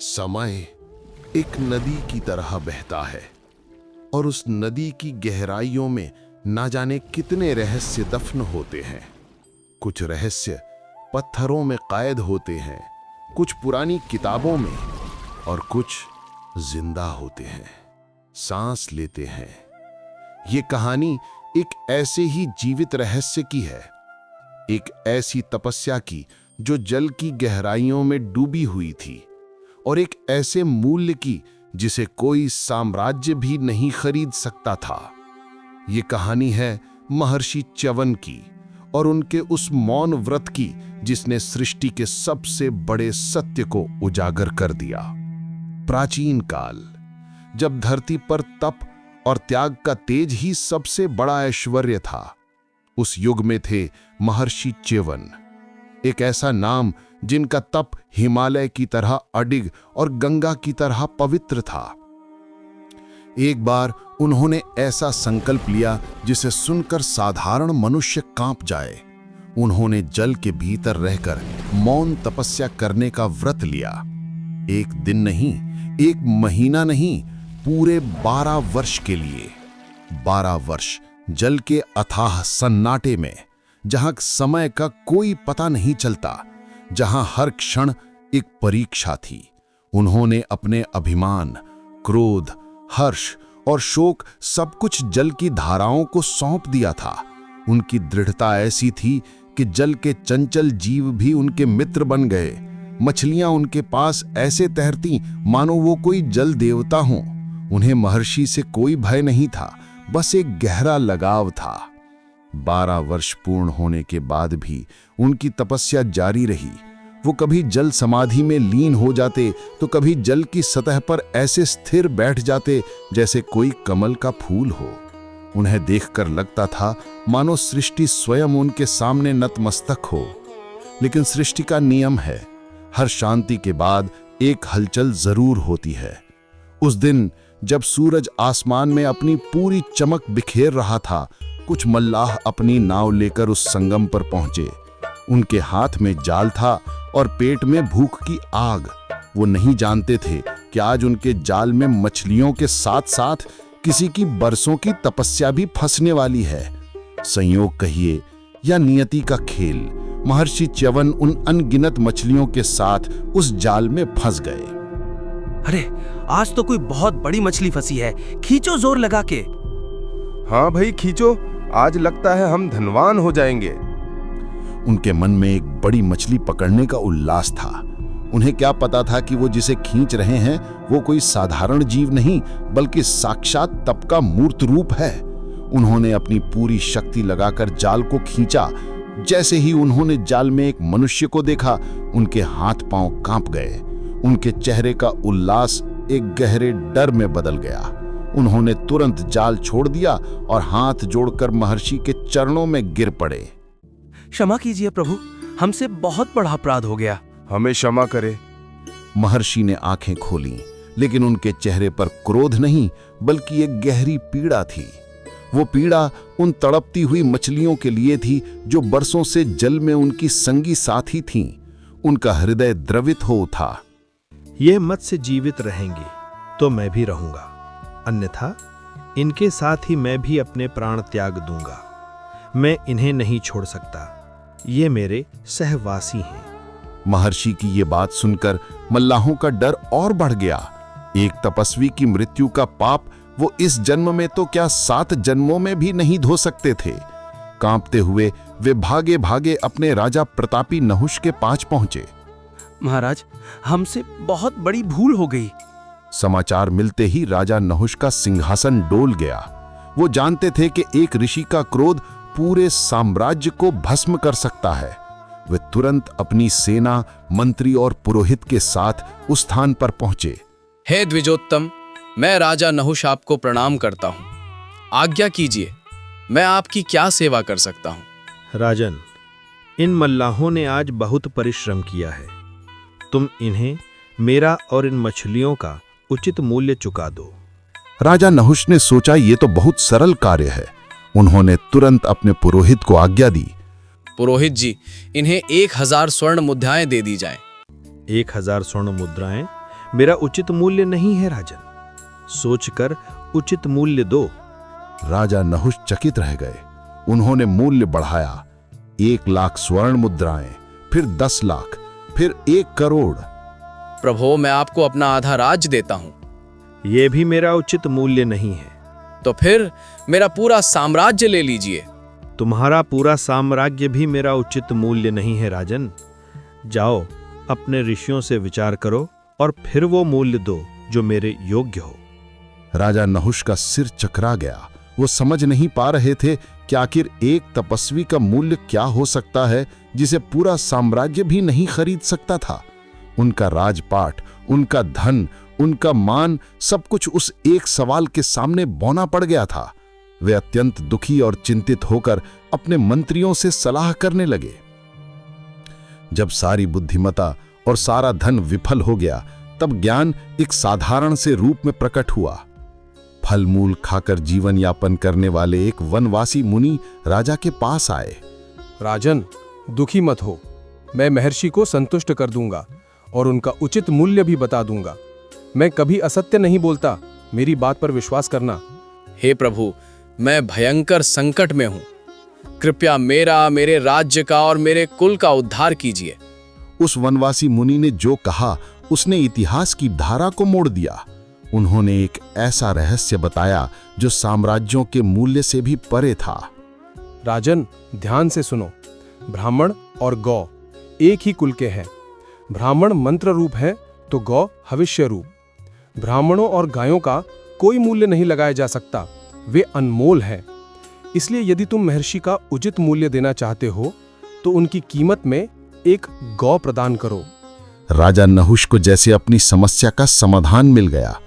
समय एक नदी की तरह बहता है और उस नदी की गहराइयों में ना जाने कितने रहस्य दफन होते हैं। कुछ रहस्य पत्थरों में कैद होते हैं, कुछ पुरानी किताबों में और कुछ जिंदा होते हैं, सांस लेते हैं। ये कहानी एक ऐसे ही जीवित रहस्य की है, एक ऐसी तपस्या की जो जल की गहराइयों में डूबी हुई थी और एक ऐसे मूल्य की जिसे कोई साम्राज्य भी नहीं खरीद सकता था। ये कहानी है महर्षि च्यवन की और उनके उस मौन व्रत की जिसने सृष्टि के सबसे बड़े सत्य को उजागर कर दिया। प्राचीन काल, जब धरती पर तप और त्याग का तेज ही सबसे बड़ा ऐश्वर्य था, उस युग में थे महर्षि च्यवन, एक ऐसा नाम जिनका तप हिमालय की तरह अडिग और गंगा की तरह पवित्र था। एक बार उन्होंने ऐसा संकल्प लिया जिसे सुनकर साधारण मनुष्य कांप जाए। उन्होंने जल के भीतर रहकर मौन तपस्या करने का व्रत लिया। एक दिन नहीं, एक महीना नहीं, पूरे 12 वर्ष के लिए। 12 वर्ष जल के अथाह सन्नाटे में, जहां समय का कोई पता नहीं चलता, जहां हर क्षण एक परीक्षा थी। उन्होंने अपने अभिमान, क्रोध, हर्ष और शोक सब कुछ जल की धाराओं को सौंप दिया था। उनकी दृढ़ता ऐसी थी कि जल के चंचल जीव भी उनके मित्र बन गए। मछलियां उनके पास ऐसे तैरती मानो वो कोई जल देवता हों। उन्हें महर्षि से कोई भय नहीं था, बस एक गहरा लगाव था। 12 वर्ष पूर्ण होने के बाद भी उनकी तपस्या जारी रही। वो कभी जल समाधि में लीन हो जाते तो कभी जल की सतह पर ऐसे स्थिर बैठ जाते जैसे कोई कमल का फूल हो। उन्हें देखकर लगता था मानो सृष्टि स्वयं उनके सामने नतमस्तक हो। लेकिन सृष्टि का नियम है, हर शांति के बाद एक हलचल जरूर होती है। उस दिन जब सूरज आसमान में अपनी पूरी चमक बिखेर रहा था, कुछ मल्लाह अपनी नाव लेकर उस संगम पर पहुंचे। उनके हाथ में जाल था और पेट में भूख की आग। वो नहीं जानते थे कि आज उनके जाल में मछलियों के साथ साथ किसी की बरसों की तपस्या भी फंसने वाली है। संयोग कहिए या नियति का खेल, महर्षि च्यवन उन अनगिनत मछलियों के साथ उस जाल में फंस गए। अरे, आज तो कोई बहुत बड़ी मछली फंसी है, खींचो जोर लगा के। हाँ भाई खींचो, आज लगता है हम धनवान हो जाएंगे। उनके मन में एक बड़ी मछली पकड़ने का उल्लास था। उन्हें क्या पता था कि वो जिसे खींच रहे हैं वो कोई साधारण जीव नहीं, बल्कि साक्षात तप का मूर्त रूप है। उन्होंने अपनी पूरी शक्ति लगाकर जाल को खींचा। जैसे ही उन्होंने जाल में एक मनुष्य को देखा, उनके हाथ पांव कांप गए। उनके चेहरे का उल्लास एक गहरे डर में बदल गया। उन्होंने तुरंत जाल छोड़ दिया और हाथ जोड़कर महर्षि के चरणों में गिर पड़े। क्षमा कीजिए प्रभु, हमसे बहुत बड़ा अपराध हो गया। हमें क्षमा करे। महर्षि ने आंखें खोलीं, लेकिन उनके चेहरे पर क्रोध नहीं, बल्कि एक गहरी पीड़ा थी। वो पीड़ा उन तड़पती हुई मछलियों के लिए थी जो बरसों से जल में उनकी संगी साथी थीं। उनका हृदय द्रवित हो उठा। ये मत्स्य जीवित रहेंगे तो मैं भी रहूंगा, अन्यथा इनके साथ ही मैं भी अपने प्राण त्याग दूंगा। मैं इन्हें नहीं छोड़ सकता, ये मेरे सहवासी हैं। महर्षि की ये बात सुनकर मल्लाहों का डर और बढ़ गया। एक तपस्वी की मृत्यु का पाप वो इस जन्म में तो क्या 7 जन्मों में भी नहीं धो सकते थे। कांपते हुए वे भागे भागे अपने राजा प्रतापी नहुष के पास पहुंचे। महाराज, हमसे बहुत बड़ी भूल हो गई। समाचार मिलते ही राजा नहुष का सिंहासन डोल गया। वो जानते थे कि एक ऋषि का क्रोध पूरे साम्राज्य को भस्म कर सकता है। वे तुरंत अपनी सेना, मंत्री और पुरोहित के साथ उस स्थान पर पहुंचे। हे द्विजोत्तम, मैं राजा नहुष आपको प्रणाम करता हूं। आज्ञा कीजिए, मैं आपकी क्या सेवा कर सकता हूं? राजन, इन मल्लाहों ने आज बहुत परिश्रम किया है। तुम इन्हें मेरा और इन मछलियों का उचित मूल्य चुका दो। राजा नहुष ने सोचा ये तो बहुत सरल कार्य है। उन्होंने तुरंत अपने पुरोहित को आज्ञा दी। पुरोहित जी, इन्हें 1000 स्वर्ण मुद्राएं दे दी जाएं। 1000 स्वर्ण मुद्राएं मेरा उचित मूल्य नहीं है राजन। सोचकर उचित मूल्य दो। राजा नहुष चकित रह गए। उन्होंने मूल्य बढ़ाया। 1 लाख स्वर्ण मुद्राएं, फिर 10 लाख, फिर 1 करोड़। प्रभु, मैं आपको अपना आधा राज्य देता हूँ। यह भी मेरा उचित मूल्य नहीं है। तो फिर मेरा पूरा साम्राज्य ले लीजिए। तुम्हारा पूरा साम्राज्य भी मेरा उचित मूल्य नहीं है राजन। जाओ, अपने ऋषियों से विचार करो और फिर वो मूल्य दो जो मेरे योग्य हो। राजा नहुष का सिर चकरा गया। वो समझ नहीं पा रहे थे कि आखिर एक तपस्वी का मूल्य क्या हो सकता है जिसे पूरा साम्राज्य भी नहीं खरीद सकता था। उनका राजपाट, उनका धन, उनका मान, सब कुछ उस एक सवाल के सामने बौना पड़ गया था। वे अत्यंत दुखी और चिंतित होकर अपने मंत्रियों से सलाह करने लगे। जब सारी बुद्धिमता और सारा धन विफल हो गया, तब ज्ञान एक साधारण से रूप में प्रकट हुआ। फल मूल खाकर जीवन यापन करने वाले एक वनवासी मुनि राजा के पास आए। राजन, दुखी मत हो। मैं महर्षि को संतुष्ट कर दूंगा और उनका उचित मूल्य भी बता दूंगा। मैं कभी असत्य नहीं बोलता, मेरी बात पर विश्वास करना। हे प्रभु, मैं भयंकर संकट में हूँ। कृपया मेरा, मेरे राज्य का और मेरे कुल का उद्धार कीजिए। उस वनवासी मुनि ने जो कहा, उसने इतिहास की धारा को मोड़ दिया। उन्होंने एक ऐसा रहस्य बताया जो साम्राज्यों के मूल्य से भी परे था। राजन, ध्यान से सुनो। ब्राह्मण और गौ एक ही कुल के हैं। ब्राह्मण मंत्र रूप है तो गौ भविष्य रूप। ब्राह्मणों और गायों का कोई मूल्य नहीं लगाया जा सकता, वे अनमोल हैं। इसलिए यदि तुम महर्षि का उचित मूल्य देना चाहते हो तो उनकी कीमत में एक गौ प्रदान करो। राजा नहुष को जैसे अपनी समस्या का समाधान मिल गया।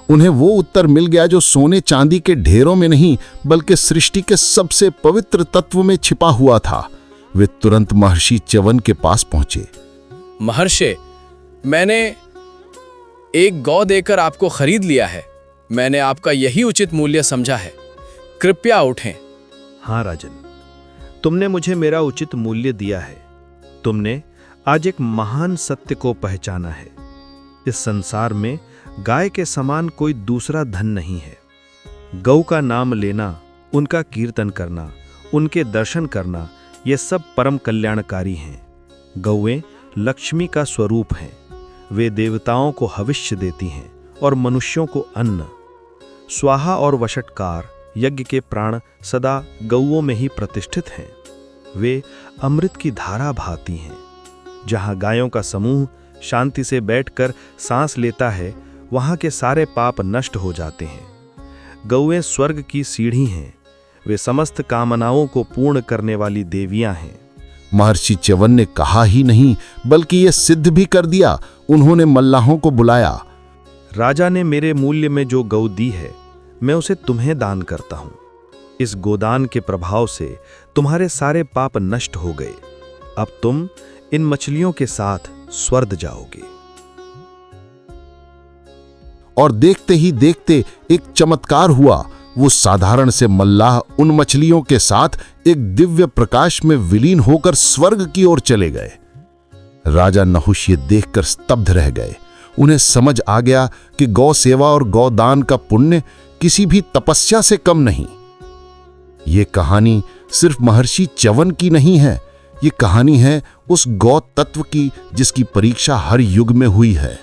उन्हें वो उत्तर मिल गया जो सोने चांदी के ढेरों में नहीं, बल्कि सृष्टि के सबसे पवित्र तत्व में छिपा हुआ था। वे तुरंत महर्षि च्यवन के पास पहुंचे। महर्षि, मैंने एक गौ देकर आपको खरीद लिया है। मैंने आपका यही उचित मूल्य समझा है। कृपया उठें। हाँ राजन, तुमने मुझे मेरा उचित मूल्य दिया है। तुमने आज एक महान सत्य को पहचाना है। इस संसार में गाय के समान कोई दूसरा धन नहीं है। गौ का नाम लेना, उनका कीर्तन करना, उनके दर्शन करना, ये सब परम कल्याणकारी हैं। गौएं लक्ष्मी का स्वरूप हैं। वे देवताओं को हविष्य देती हैं और मनुष्यों को अन्न। स्वाहा और वषटकार यज्ञ के प्राण सदा गौओं में ही प्रतिष्ठित हैं। वे अमृत की धारा भाती हैं। जहाँ गायों का समूह शांति से बैठकर सांस लेता है, वहाँ के सारे पाप नष्ट हो जाते हैं। गौएं स्वर्ग की सीढ़ी हैं। वे समस्त कामनाओं को पूर्ण करने वाली देवियां हैं। महर्षि च्यवन ने कहा ही नहीं, बल्कि यह सिद्ध भी कर दिया। उन्होंने मल्लाहों को बुलाया। राजा ने मेरे मूल्य में जो गौ दी है, मैं उसे तुम्हें दान करता हूं। इस गोदान के प्रभाव से तुम्हारे सारे पाप नष्ट हो गए। अब तुम इन मछलियों के साथ स्वर्ग जाओगे। और देखते ही देखते एक चमत्कार हुआ। वो साधारण से मल्लाह उन मछलियों के साथ एक दिव्य प्रकाश में विलीन होकर स्वर्ग की ओर चले गए। राजा नहुष ये देखकर स्तब्ध रह गए। उन्हें समझ आ गया कि गौ सेवा और गौदान का पुण्य किसी भी तपस्या से कम नहीं। ये कहानी सिर्फ महर्षि च्यवन की नहीं है, ये कहानी है उस गौ तत्व की जिसकी परीक्षा हर युग में हुई है।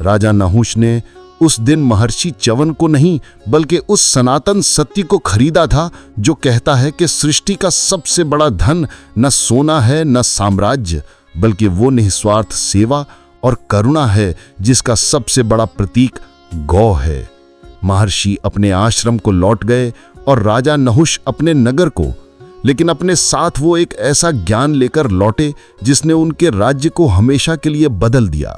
राजा नहुष ने उस दिन महर्षि च्यवन को नहीं, बल्कि उस सनातन सत्य को खरीदा था जो कहता है कि सृष्टि का सबसे बड़ा धन न सोना है न साम्राज्य, बल्कि वो निस्वार्थ सेवा और करुणा है जिसका सबसे बड़ा प्रतीक गौ है। महर्षि अपने आश्रम को लौट गए और राजा नहुष अपने नगर को, लेकिन अपने साथ वो एक ऐसा ज्ञान लेकर लौटे जिसने उनके राज्य को हमेशा के लिए बदल दिया।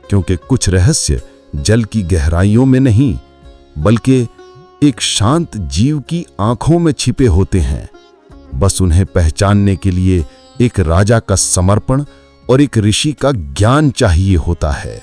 क्योंकि कुछ रहस्य जल की गहराइयों में नहीं, बल्कि एक शांत जीव की आंखों में छिपे होते हैं। बस उन्हें पहचानने के लिए एक राजा का समर्पण और एक ऋषि का ज्ञान चाहिए होता है।